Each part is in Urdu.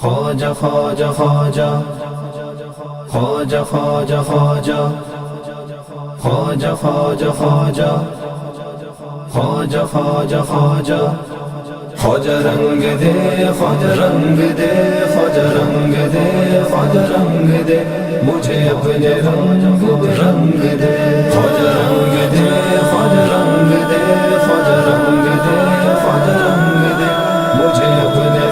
خواجہ خواجہ خواجہ خواجہ خواجہ خواجہ خواجہ خواجہ خواجہ خواجہ خواجہ خواجہ خواجہ رنگ دے خواجہ رنگ دے خواجہ رنگ دے خواجہ رنگ دے مجھے اپنے رنگ دے خواجہ رنگ دے خواجہ رنگ دے خواجہ رنگ دے خواجہ رنگ دے مجھے اپنے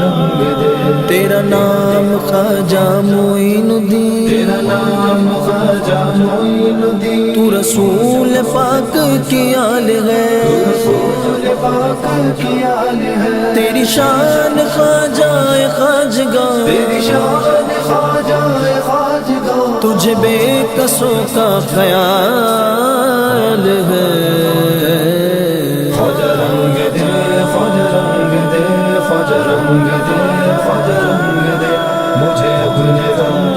رنگ دے تیرا نام خواجہ معین الدین، تیرا نام خواجہ معین الدین، تو رسول پاک کی آل ہے، رسول پاک کی آل ہے، تیری شان خواجہ خواجگاں، تیری شان خواجہ خواجگاں، تجھے بے کسوں کا خیال ہے۔ خواجہ رنگ دے خواجہ رنگ دے خواجہ رنگ دے خواجہ رنگ دے مجھے اپنے رنگ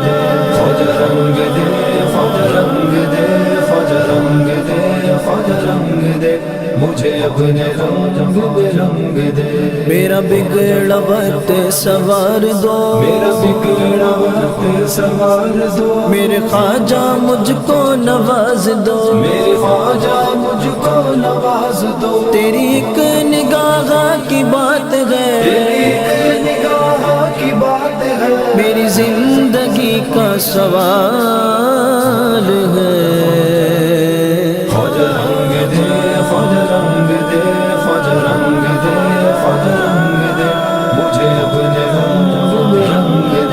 دے خواجہ رنگ دے خواجہ رنگ دے خواجہ رنگ دے خواجہ رنگ دے مجھے اپنے رنگ دے میرا بگڑا وقت سوار دو، میرا بگڑا وقت سوار دو، میرے خواجہ مجھ کو نواز دو، میرے خواجہ مجھ کو نواز دو، تیری ایک نگاہ کی بات ہے، تیری ایک نگاہ کی بات ہے، میری زندگی کا سوال ہے۔ خواجہ رنگ دے خواجہ رنگ دے خواجہ رنگ دے خواجہ رنگ دے مجھے اپنے رنگ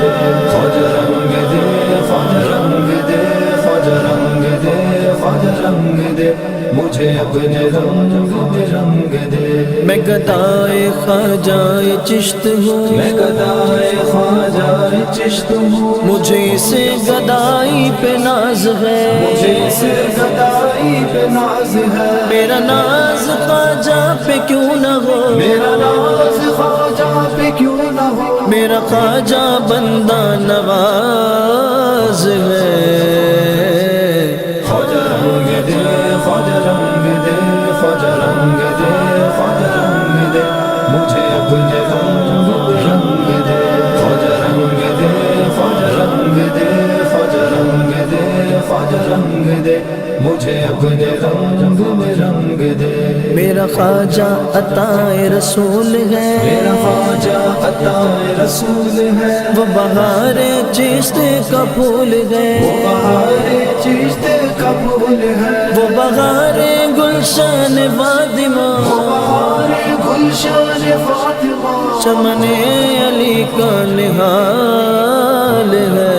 دے خواجہ رنگ دے خواجہ رنگ دے خواجہ رنگ دے خواجہ رنگ دے مجھے اپنے رنگ دے میں گدائے خواجہ چشت ہوں، میں گدائے خواجہ چشت ہوں، مجھے اس گدائی پہ ناز ہے، مجھے اس گدائی پہ ناز ہے، میرا ناز خواجہ پہ کیوں نہ ہو، میرا ناز خواجہ پہ کیوں نہ ہو، میرا خواجہ بندہ نواز ہے۔ خواجہ رنگ دے خواجہ رنگ دے خواجہ رنگ دے خواجہ رنگ دے مجھے اپنے رنگ دے خواجہ رنگ دے خواجہ رنگ دے خواجہ رنگ دے خواجہ رنگ دے مجھے اپنے رنگ دے میرا خواجہ عطائے رسول ہے، میرا خواجہ عطائے رسول ہے، وہ بہار چشت کا پھول ہے، وہ بہار چشت کا پھول ہے، وہ بہار گلشن فاطمہ، بہار گلشن فاطمہ، چمن علی کا نہال ہے۔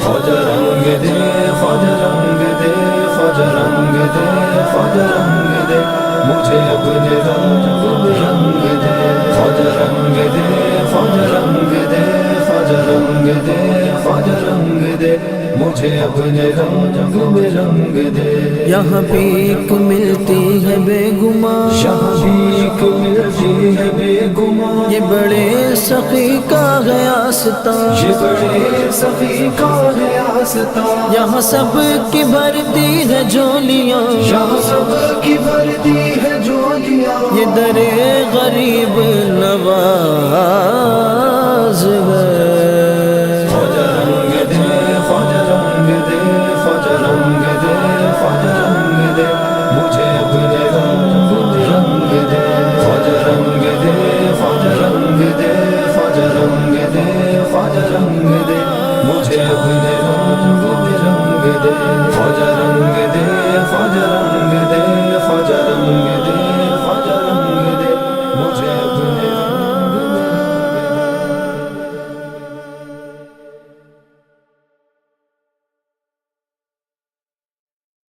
خواجہ رنگ دے خواجہ رنگ دے خواجہ رنگ دے خواجہ رنگ دے مجھے اپنے رنگ دے خواجہ رنگ دے خواجہ رنگ دے خواجہ رنگ دے خواجہ رنگ دے مجھے اپنے رنگ دے یہاں بھیک ملتی ہے بے گمان، یہاں بھیک ملتی ہے بے گمان، یہ بڑے سخی کا ہے آستان، یہ بڑے سخی کا ہے آستان، یہاں سب کی بھرتی ہے جھولیاں، یہاں سب کی بھرتی ہے جھولیاں، یہ در غریب نواز ہے۔ خواجہ رنگ دے خواجہ رنگ دے خواجہ رنگ دے خواجہ رنگ دے مجھے اپنے رنگ دے خواجہ رنگ دے خواجہ رنگ دے خواجہ رنگ دے خواجہ رنگ دے مجھے اپنے رنگ دے خواجہ